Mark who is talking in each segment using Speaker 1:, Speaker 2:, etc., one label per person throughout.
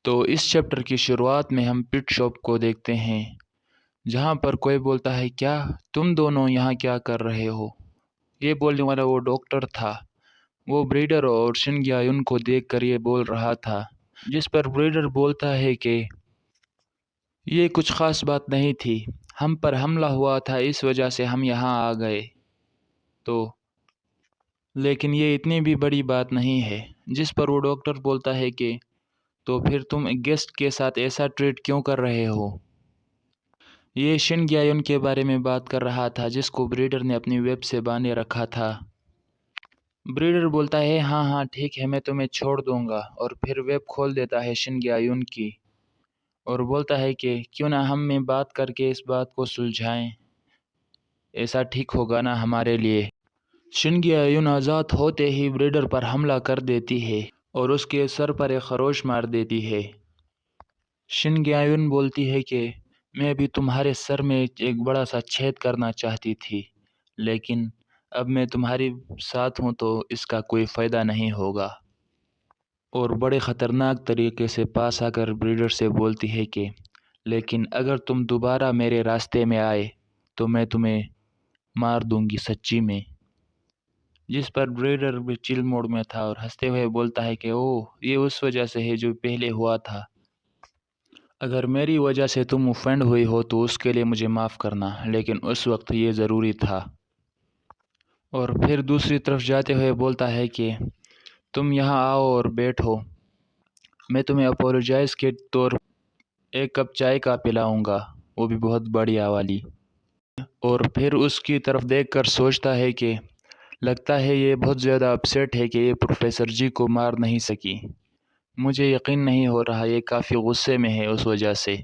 Speaker 1: تو اس چیپٹر کی شروعات میں ہم پٹ شاپ کو دیکھتے ہیں، جہاں پر کوئی بولتا ہے کیا تم دونوں یہاں کیا کر رہے ہو؟ یہ بولنے والا وہ ڈاکٹر تھا۔ وہ بریڈر اور شن گیا یون کو دیکھ کر یہ بول رہا تھا، جس پر بریڈر بولتا ہے کہ یہ کچھ خاص بات نہیں تھی، ہم پر حملہ ہوا تھا اس وجہ سے ہم یہاں آ گئے، تو لیکن یہ اتنی بھی بڑی بات نہیں ہے۔ جس پر وہ ڈاکٹر بولتا ہے کہ تو پھر تم ایک گیسٹ کے ساتھ ایسا ٹریٹ کیوں کر رہے ہو؟ یہ شن گیا یون کے بارے میں بات کر رہا تھا، جس کو بریڈر نے اپنی ویب سے باندھے رکھا تھا۔ بریڈر بولتا ہے ہاں ہاں ٹھیک ہے، میں تمہیں چھوڑ دوں گا، اور پھر ویب کھول دیتا ہے شن گیا یون کی، اور بولتا ہے کہ کیوں نہ ہم میں بات کر کے اس بات کو سلجھائیں، ایسا ٹھیک ہوگا نا ہمارے لیے۔ شن گیا یون آزاد ہوتے ہی بریڈر پر حملہ کر دیتی ہے اور اس کے سر پر ایک خروش مار دیتی ہے۔ شن گیا یون بولتی ہے کہ میں بھی تمہارے سر میں ایک بڑا سا چھید کرنا چاہتی تھی، لیکن اب میں تمہاری ساتھ ہوں تو اس کا کوئی فائدہ نہیں ہوگا، اور بڑے خطرناک طریقے سے پاس آ کر بریڈر سے بولتی ہے کہ لیکن اگر تم دوبارہ میرے راستے میں آئے تو میں تمہیں مار دوں گی سچی میں۔ جس پر بریڈر بھی چل موڈ میں تھا اور ہنستے ہوئے بولتا ہے کہ اوہ یہ اس وجہ سے ہے جو پہلے ہوا تھا، اگر میری وجہ سے تم اوفینڈ ہوئی ہو تو اس کے لیے مجھے معاف کرنا، لیکن اس وقت یہ ضروری تھا۔ اور پھر دوسری طرف جاتے ہوئے بولتا ہے کہ تم یہاں آؤ اور بیٹھو، میں تمہیں اپولوجائز کے طور ایک کپ چائے کا پلاؤں گا، وہ بھی بہت بڑھیا والی۔ اور پھر اس کی طرف دیکھ کر سوچتا ہے کہ لگتا ہے یہ بہت زیادہ اپسیٹ ہے کہ یہ پروفیسر جی کو مار نہیں سکی، مجھے یقین نہیں ہو رہا، یہ کافی غصے میں ہے اس وجہ سے۔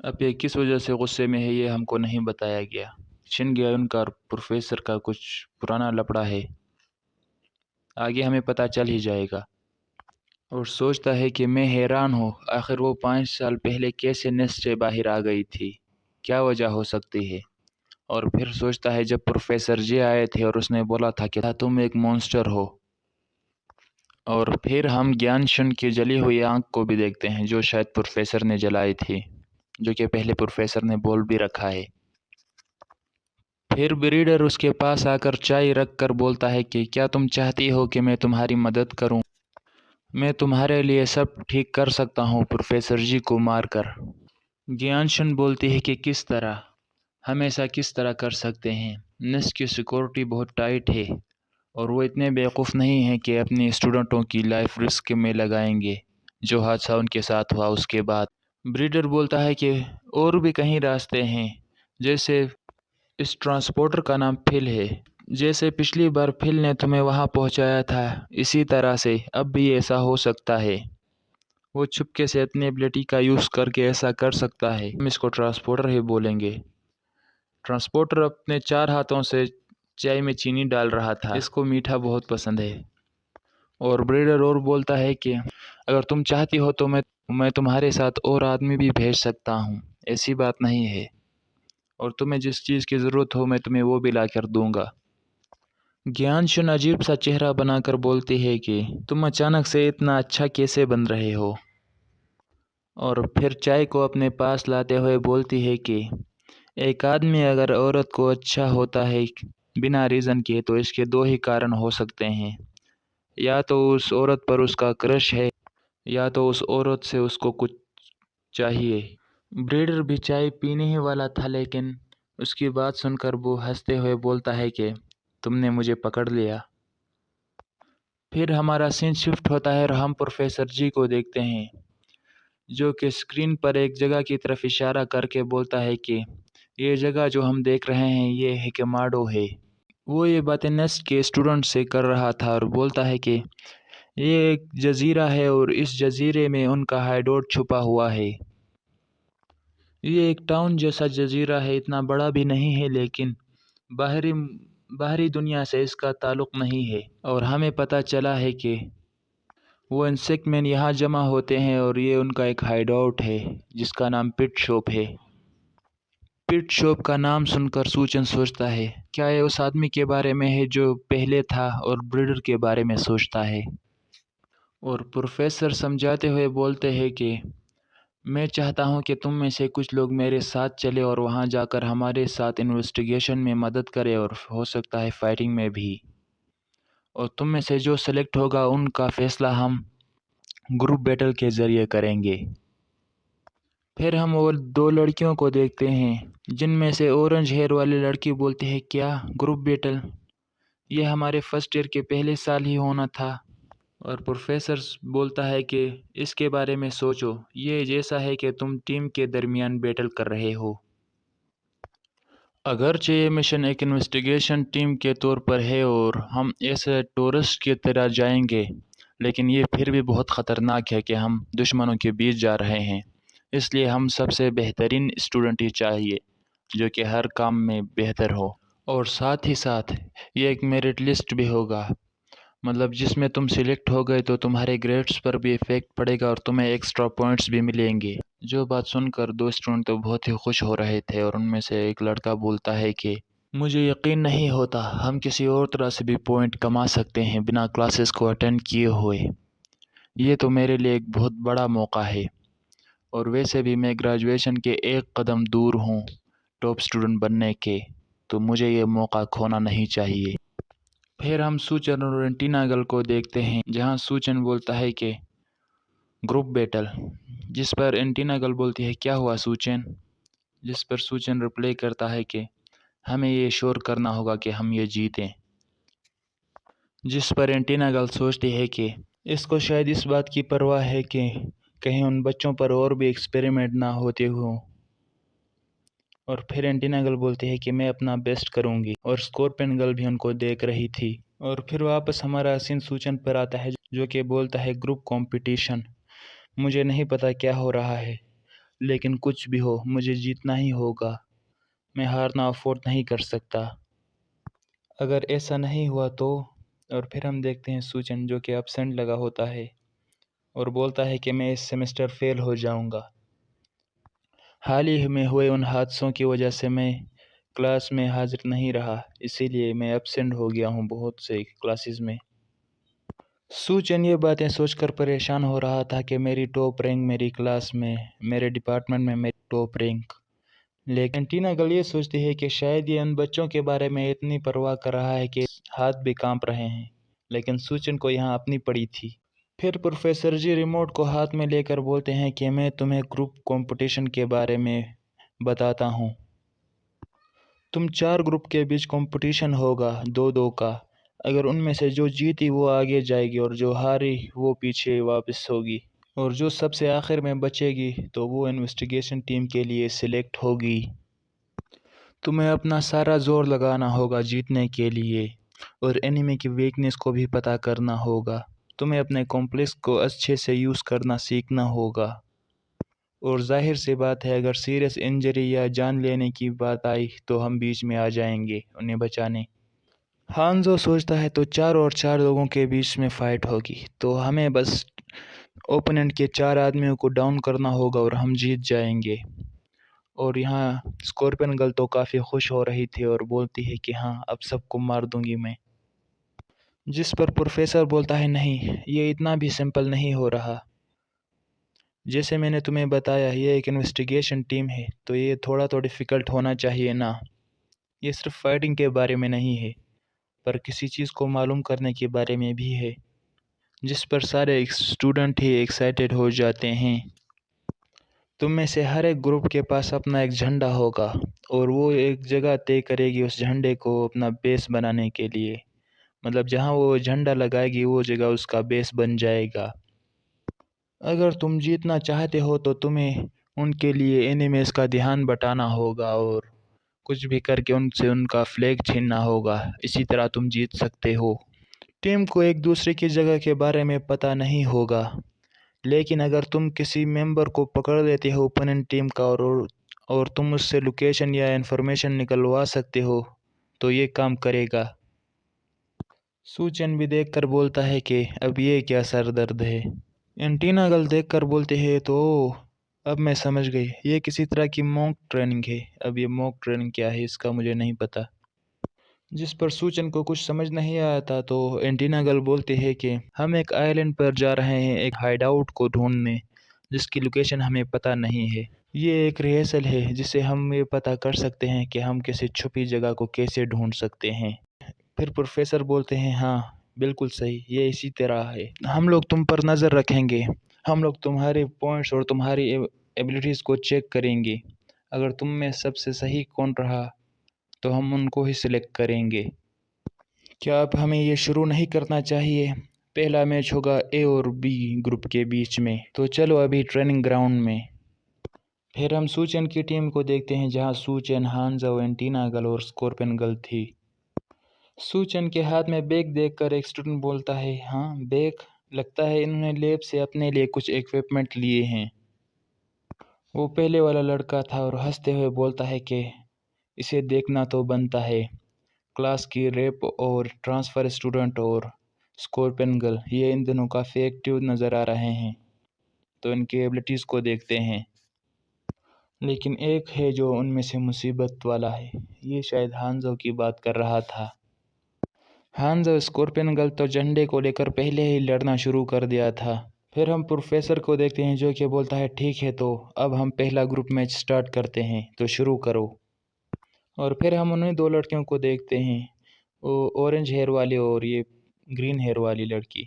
Speaker 1: اب یہ کس وجہ سے غصے میں ہے یہ ہم کو نہیں بتایا گیا۔ شن گیا یون کا اور پروفیسر کا کچھ پرانا لفڑا ہے، آگے ہمیں پتہ چل ہی جائے گا۔ اور سوچتا ہے کہ میں حیران ہوں، آخر وہ 5 سال پہلے کیسے نیسٹ سے باہر آ گئی تھی، کیا وجہ ہو سکتی ہے؟ اور پھر سوچتا ہے جب پروفیسر جی آئے تھے اور اس نے بولا تھا کہ تم ایک مونسٹر ہو۔ اور پھر ہم گیان شن کی جلی ہوئی آنکھ کو بھی دیکھتے ہیں جو شاید پروفیسر نے جلائی تھی، جو کہ پہلے پروفیسر نے بول بھی رکھا ہے۔ پھر بریڈر اس کے پاس آ کر چائے رکھ کر بولتا ہے کہ کیا تم چاہتی ہو کہ میں تمہاری مدد کروں؟ میں تمہارے لیے سب ٹھیک کر سکتا ہوں پروفیسر جی کو مار کر۔ گیان شن بولتی ہے کہ کس طرح؟ ہم ایسا کس طرح کر سکتے ہیں؟ نیسٹ کی سیکورٹی بہت ٹائٹ ہے اور وہ اتنے بیوقوف نہیں ہیں کہ اپنی اسٹوڈنٹوں کی لائف رسک میں لگائیں گے جو حادثہ ان کے ساتھ ہوا اس کے بعد۔ بریڈر بولتا ہے کہ اور بھی کہیں راستے ہیں، جیسے اس ٹرانسپورٹر کا نام پھل ہے، جیسے پچھلی بار پھل نے تمہیں وہاں پہنچایا تھا، اسی طرح سے اب بھی ایسا ہو سکتا ہے۔ وہ چھپکے سے اپنی ایبلٹی کا یوز کر کے ایسا کر سکتا ہے، ہم اس کو ٹرانسپورٹر ہی بولیں گے۔ ٹرانسپورٹر اپنے 4 ہاتھوں سے چائے میں چینی ڈال رہا تھا، اس کو میٹھا بہت پسند ہے۔ اور بریڈر اور بولتا ہے کہ اگر تم چاہتی ہو تو میں تمہارے ساتھ اور آدمی بھی بھیج سکتا ہوں، ایسی بات نہیں ہے، اور تمہیں جس چیز کی ضرورت ہو میں تمہیں وہ بھی لا کر دوں گا۔ گیان شن عجیب سا چہرہ بنا کر بولتی ہے کہ تم اچانک سے اتنا اچھا کیسے بن رہے ہو؟ اور پھر چائے کو اپنے پاس لاتے ہوئے بولتی ہے کہ ایک آدمی اگر عورت کو اچھا ہوتا ہے بنا ریزن کے تو اس کے 2 ہی کارن ہو سکتے ہیں، یا تو اس عورت پر اس کا کرش ہے یا تو اس عورت سے اس کو کچھ چاہیے۔ بریڈر بھی چائے پینے ہی والا تھا، لیکن اس کی بات سن کر وہ ہنستے ہوئے بولتا ہے کہ تم نے مجھے پکڑ لیا۔ پھر ہمارا سین شفٹ ہوتا ہے اور ہم پروفیسر جی کو دیکھتے ہیں جو کہ اسکرین پر ایک جگہ کی طرف اشارہ کر کے بولتا ہے کہ یہ جگہ جو ہم دیکھ رہے ہیں یہ ہکماڈو ہے۔ وہ یہ باتیں نیسٹ کے اسٹوڈنٹ سے کر رہا تھا اور بولتا ہے کہ یہ ایک جزیرہ ہے اور اس جزیرے میں ان کا ہائیڈ آؤٹ چھپا ہوا ہے۔ یہ ایک ٹاؤن جیسا جزیرہ ہے، اتنا بڑا بھی نہیں ہے، لیکن باہری دنیا سے اس کا تعلق نہیں ہے، اور ہمیں پتہ چلا ہے کہ وہ انسیکٹ مین یہاں جمع ہوتے ہیں اور یہ ان کا ایک ہائیڈ آؤٹ ہے جس کا نام پٹ شاپ ہے۔ پٹ شاپ کا نام سن کر سوچن سوچتا ہے کیا یہ اس آدمی کے بارے میں ہے جو پہلے تھا، اور بریڈر کے بارے میں سوچتا ہے۔ اور پروفیسر سمجھاتے ہوئے بولتے ہیں کہ میں چاہتا ہوں کہ تم میں سے کچھ لوگ میرے ساتھ چلے اور وہاں جا کر ہمارے ساتھ انویسٹیگیشن میں مدد کرے اور ہو سکتا ہے فائٹنگ میں بھی، اور تم میں سے جو سلیکٹ ہوگا ان کا فیصلہ ہم گروپ بیٹل کے ذریعے کریں گے۔ پھر ہم اور دو لڑکیوں کو دیکھتے ہیں جن میں سے اورنج ہیئر والی لڑکی بولتی ہے کیا گروپ بیٹل؟ یہ ہمارے فرسٹ ایئر کے پہلے سال ہی ہونا تھا۔ اور پروفیسر بولتا ہے کہ اس کے بارے میں سوچو، یہ جیسا ہے کہ تم ٹیم کے درمیان بیٹل کر رہے ہو۔ اگرچہ یہ مشن ایک انویسٹیگیشن ٹیم کے طور پر ہے اور ہم ایسے ٹورسٹ کی طرح جائیں گے، لیکن یہ پھر بھی بہت خطرناک ہے کہ ہم دشمنوں کے بیچ جا رہے ہیں۔ اس لیے ہم سب سے بہترین اسٹوڈنٹ ہی چاہیے جو کہ ہر کام میں بہتر ہو، اور ساتھ ہی ساتھ یہ ایک میرٹ لسٹ بھی ہوگا، مطلب جس میں تم سلیکٹ ہو گئے تو تمہارے گریڈز پر بھی افیکٹ پڑے گا اور تمہیں ایکسٹرا پوائنٹس بھی ملیں گے۔ جو بات سن کر دو اسٹوڈنٹ تو بہت ہی خوش ہو رہے تھے، اور ان میں سے ایک لڑکا بولتا ہے کہ مجھے یقین نہیں ہوتا ہم کسی اور طرح سے بھی پوائنٹ کما سکتے ہیں بنا کلاسز کو اٹینڈ کیے ہوئے۔ یہ تو میرے لیے ایک بہت بڑا موقع ہے، اور ویسے بھی میں گریجویشن کے ایک قدم دور ہوں ٹاپ اسٹوڈنٹ بننے کے، تو مجھے یہ موقع کھونا نہیں چاہیے۔ پھر ہم سوچن اور انٹیناگل کو دیکھتے ہیں جہاں سوچن بولتا ہے کہ گروپ بیٹل، جس پر انٹیناگل بولتی ہے کیا ہوا سوچن؟ جس پر سوچن رپلائی کرتا ہے کہ ہمیں یہ شور کرنا ہوگا کہ ہم یہ جیتیں۔ جس پر انٹیناگل سوچتی ہے کہ اس کو شاید اس بات کی پرواہ ہے کہ کہیں ان بچوں پر اور بھی ایکسپیریمنٹ نہ ہوتے ہوں، اور پھر انٹیناگل بولتی ہے کہ میں اپنا بیسٹ کروں گی، اور اسکورپین گرل بھی ان کو دیکھ رہی تھی۔ اور پھر واپس ہمارا سین سوچن پر آتا ہے جو کہ بولتا ہے گروپ کمپٹیشن، مجھے نہیں پتا کیا ہو رہا ہے، لیکن کچھ بھی ہو مجھے جیتنا ہی ہوگا، میں ہارنا افورڈ نہیں کر سکتا۔ اگر ایسا نہیں ہوا تو؟ اور پھر ہم دیکھتے ہیں سوچن جو کہ ایبسینٹ لگا ہوتا ہے اور بولتا ہے کہ میں اس سیمسٹر فیل ہو جاؤں گا۔ حال ہی میں ہوئے ان حادثوں کی وجہ سے میں کلاس میں حاضر نہیں رہا، اسی لیے میں ایبسینٹ ہو گیا ہوں بہت سے کلاسز میں۔ سوچن یہ باتیں سوچ کر پریشان ہو رہا تھا کہ میری ٹاپ رینک میری کلاس میں، میرے ڈپارٹمنٹ میں میری ٹاپ رینک، لیکن انٹیناگل یہ سوچتی ہے کہ شاید یہ ان بچوں کے بارے میں اتنی پرواہ کر رہا ہے کہ ہاتھ بھی کانپ رہے ہیں، لیکن سوچن کو یہاں اپنی پڑی تھی۔ پھر پروفیسر جی ریموٹ کو ہاتھ میں لے کر بولتے ہیں کہ میں تمہیں گروپ کمپٹیشن کے بارے میں بتاتا ہوں۔ تم 4 گروپ کے بیچ کمپٹیشن ہوگا 2-2 کا، اگر ان میں سے جو جیتی وہ آگے جائے گی اور جو ہاری وہ پیچھے واپس ہوگی، اور جو سب سے آخر میں بچے گی تو وہ انویسٹیگیشن ٹیم کے لیے سلیکٹ ہوگی۔ تمہیں اپنا سارا زور لگانا ہوگا جیتنے کے لیے، اور اینیمی کی ویکنس کو بھی پتہ کرنا ہوگا۔ تمہیں اپنے کمپلیکس کو اچھے سے یوز کرنا سیکھنا ہوگا، اور ظاہر سی بات ہے اگر سیریس انجری یا جان لینے کی بات آئی تو ہم بیچ میں آ جائیں گے انہیں بچانے۔ ہانزو سوچتا ہے تو 4 اور 4 لوگوں کے بیچ میں فائٹ ہوگی، تو ہمیں بس اوپوننٹ کے 4 آدمیوں کو ڈاؤن کرنا ہوگا اور ہم جیت جائیں گے۔ اور یہاں اسکورپین گرل تو کافی خوش ہو رہی تھی اور بولتی ہے کہ ہاں اب سب کو مار دوں گی میں۔ جس پر پروفیسر بولتا ہے نہیں، یہ اتنا بھی سمپل نہیں ہو رہا، جیسے میں نے تمہیں بتایا یہ ایک انویسٹیگیشن ٹیم ہے تو یہ تھوڑا تو ڈیفیکلٹ ہونا چاہیے نا۔ یہ صرف فائٹنگ کے بارے میں نہیں ہے، پر کسی چیز کو معلوم کرنے کے بارے میں بھی ہے، جس پر سارے اسٹوڈنٹ ہی ایکسائٹیڈ ہو جاتے ہیں۔ تم میں سے ہر ایک گروپ کے پاس اپنا ایک جھنڈا ہوگا، اور وہ ایک جگہ طے کرے گی اس جھنڈے کو اپنا بیس بنانے کے لیے، مطلب جہاں وہ جھنڈا لگائے گی وہ جگہ اس کا بیس بن جائے گا۔ اگر تم جیتنا چاہتے ہو تو تمہیں ان کے لیے اینیمیز کا دھیان بٹانا ہوگا اور کچھ بھی کر کے ان سے ان کا فلیگ چھیننا ہوگا، اسی طرح تم جیت سکتے ہو۔ ٹیم کو ایک دوسرے کی جگہ کے بارے میں پتہ نہیں ہوگا، لیکن اگر تم کسی ممبر کو پکڑ لیتے ہو اوپوننٹ ٹیم کا اور تم اس سے لوکیشن یا انفارمیشن نکلوا سکتے ہو تو یہ کام کرے گا۔ سوچن بھی دیکھ کر بولتا ہے کہ اب یہ کیا سر درد ہے۔ انٹیناگل دیکھ کر بولتے ہیں تو اب میں سمجھ گئی، یہ کسی طرح کی موک ٹریننگ ہے۔ اب یہ موک ٹریننگ کیا ہے اس کا مجھے نہیں پتا۔ جس پر سوچن کو کچھ سمجھ نہیں آیا تھا تو اینٹینا گل بولتے ہیں کہ ہم ایک آئلینڈ پر جا رہے ہیں ایک ہائیڈ آؤٹ کو ڈھونڈنے جس کی لوکیشن ہمیں پتہ نہیں ہے۔ یہ ایک ریہرسل ہے جس سے ہم یہ پتہ کر سکتے ہیں کہ ہم کسی چھپی جگہ کو کیسے ڈھونڈ سکتے ہیں۔ پھر پروفیسر بولتے ہیں ہاں بالکل صحیح، یہ اسی طرح ہے۔ ہم لوگ تم پر نظر رکھیں گے، ہم لوگ تمہارے پوائنٹس اور تمہاری ایبلٹیز کو چیک کریں گے۔ اگر تم میں سب سے صحیح کون رہا تو ہم ان کو ہی سلیکٹ کریں گے۔ کیا اب ہمیں یہ شروع نہیں کرنا چاہیے؟ پہلا میچ ہوگا اے اور بی گروپ کے بیچ میں، تو چلو ابھی ٹریننگ گراؤنڈ میں۔ پھر ہم سوچن کی ٹیم کو دیکھتے ہیں جہاں سوچن، ہانزو، اینٹینا گل اور اسکورپن گل تھی۔ سوچن کے ہاتھ میں بیگ دیکھ کر ایک اسٹوڈنٹ بولتا ہے ہاں بیگ، لگتا ہے انہوں نے لیب سے اپنے لیے کچھ ایکوپمنٹ لیے ہیں۔ وہ پہلے والا لڑکا تھا اور ہنستے ہوئے بولتا ہے کہ اسے دیکھنا تو بنتا ہے۔ کلاس کی ریپ اور ٹرانسفر اسٹوڈنٹ اور اسکورپن گل یہ ان دنوں کافی ایکٹیو نظر آ رہے ہیں، تو ان کی ایبلٹیز کو دیکھتے ہیں۔ لیکن ایک ہے جو ان میں سے مصیبت والا ہے، یہ شاید ہانزو کی بات کر رہا تھا۔ ہانزو اسکورپن گل تو جھنڈے کو لے کر پہلے ہی لڑنا شروع کر دیا تھا۔ پھر ہم پروفیسر کو دیکھتے ہیں جو کہ بولتا ہے ٹھیک ہے تو اب ہم پہلا گروپ میچ سٹارٹ کرتے ہیں، تو شروع کرو۔ اور پھر ہم انہیں دو لڑکیوں کو دیکھتے ہیں، وہ اورنج ہیئر والی اور یہ گرین ہیئر والی لڑکی۔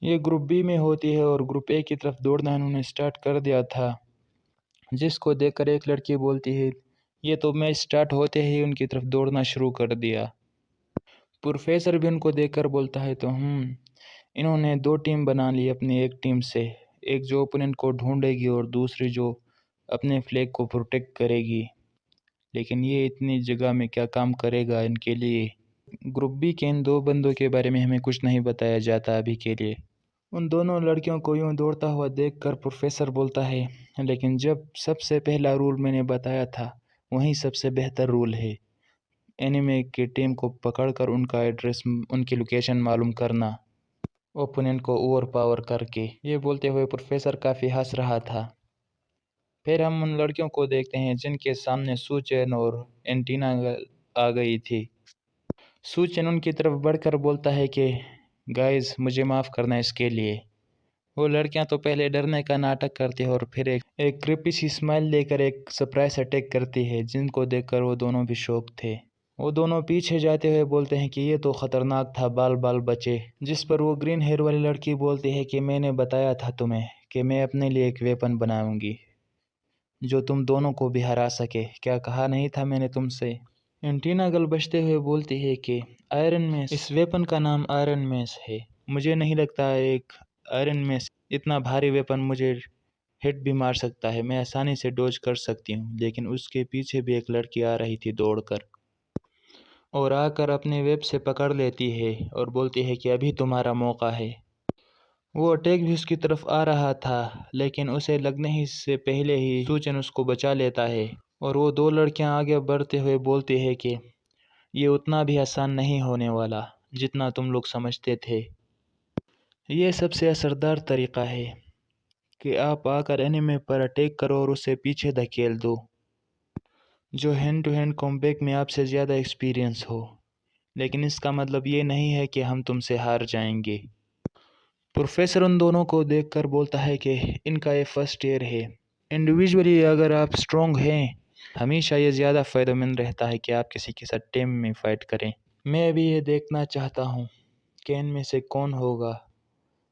Speaker 1: یہ گروپ بی میں ہوتی ہے اور گروپ اے کی طرف دوڑنا انہوں نے سٹارٹ کر دیا تھا، جس کو دیکھ کر ایک لڑکی بولتی ہے یہ تو میچ سٹارٹ ہوتے ہی ان کی طرف دوڑنا شروع کر دیا۔ پروفیسر بھی ان کو دیکھ کر بولتا ہے تو انہوں نے دو ٹیم بنا لی اپنی ایک ٹیم سے، ایک جو اوپوننٹ کو ڈھونڈے گی اور دوسری جو اپنے فلیگ کو پروٹیکٹ کرے گی۔ لیکن یہ اتنی جگہ میں کیا کام کرے گا ان کے لیے؟ گروپ بی کے ان دو بندوں کے بارے میں ہمیں کچھ نہیں بتایا جاتا ابھی کے لیے۔ ان دونوں لڑکیوں کو یوں دوڑتا ہوا دیکھ کر پروفیسر بولتا ہے لیکن جب سب سے پہلا رول میں نے بتایا تھا وہی سب سے بہتر رول ہے، اینیمے کی ٹیم کو پکڑ کر ان کا ایڈریس، ان کی لوکیشن معلوم کرنا، اوپوننٹ کو اوور پاور کر کے۔ یہ بولتے ہوئے پروفیسر کافی ہنس رہا تھا۔ پھر ہم ان لڑکیوں کو دیکھتے ہیں جن کے سامنے سوچن اور اینٹینا آ گئی تھی۔ سوچن ان کی طرف بڑھ کر بولتا ہے کہ گائز مجھے معاف کرنا اس کے لیے۔ وہ لڑکیاں تو پہلے ڈرنے کا ناٹک کرتی ہے اور پھر ایک کرپی سی اسمائل لے کر ایک سرپرائز اٹیک کرتی ہے، جن کو دیکھ کر وہ دونوں بھی شوک تھے۔ وہ دونوں پیچھے جاتے ہوئے بولتے ہیں کہ یہ تو خطرناک تھا بال بچے، جس پر وہ گرین ہیئر والی لڑکی بولتی ہے کہ میں نے بتایا تھا تمہیں کہ میں اپنے لیے ایک ویپن بناؤں گی جو تم دونوں کو بھی ہرا سکے، کیا کہا نہیں تھا میں نے تم سے؟ اینٹینا گل بچتے ہوئے بولتی ہے کہ آئرن میس، اس ویپن کا نام آئرن میس ہے۔ مجھے نہیں لگتا ایک آئرن میس اتنا بھاری ویپن مجھے ہٹ بھی مار سکتا ہے، میں آسانی سے ڈوج کر سکتی ہوں۔ لیکن اس کے پیچھے بھی ایک لڑکی آ رہی تھی دوڑ کر، اور آ کر اپنے ویب سے پکڑ لیتی ہے اور بولتی ہے کہ ابھی تمہارا موقع ہے۔ وہ اٹیک بھی اس کی طرف آ رہا تھا لیکن اسے لگنے ہی سے پہلے ہی سوچن اس کو بچا لیتا ہے، اور وہ دو لڑکیاں آگے بڑھتے ہوئے بولتی ہے کہ یہ اتنا بھی آسان نہیں ہونے والا جتنا تم لوگ سمجھتے تھے۔ یہ سب سے اثردار طریقہ ہے کہ آپ آ کر اینیمے پر اٹیک کرو اور اسے پیچھے دھکیل دو جو ہینڈ ٹو ہینڈ کمبیک میں آپ سے زیادہ ایکسپیرینس ہو، لیکن اس کا مطلب یہ نہیں ہے کہ ہم تم سے ہار جائیں گے۔ پروفیسر ان دونوں کو دیکھ کر بولتا ہے کہ ان کا یہ فرسٹ ایئر ہے، انڈیویجولی اگر آپ اسٹرانگ ہیں ہمیشہ یہ زیادہ فائدہ مند رہتا ہے کہ آپ کسی کے ساتھ ٹیم میں فائٹ کریں۔ میں بھی یہ دیکھنا چاہتا ہوں کہ ان میں سے کون ہوگا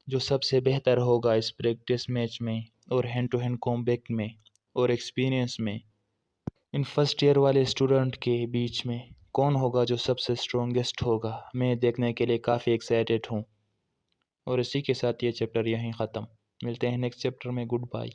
Speaker 1: جو سب سے بہتر ہوگا اس پریکٹس میچ میں اور ہینڈ ٹو ہینڈ کمبیک میں اور ایکسپیرینس میں۔ ان فرسٹ ایئر والے اسٹوڈنٹ کے بیچ میں کون ہوگا جو سب سے اسٹرانگسٹ ہوگا، میں دیکھنے کے لیے کافی ایکسائٹیڈ ہوں۔ اور اسی کے ساتھ یہ چیپٹر یہیں ختم، ملتے ہیں نیکسٹ چیپٹر میں، گڈ بائی۔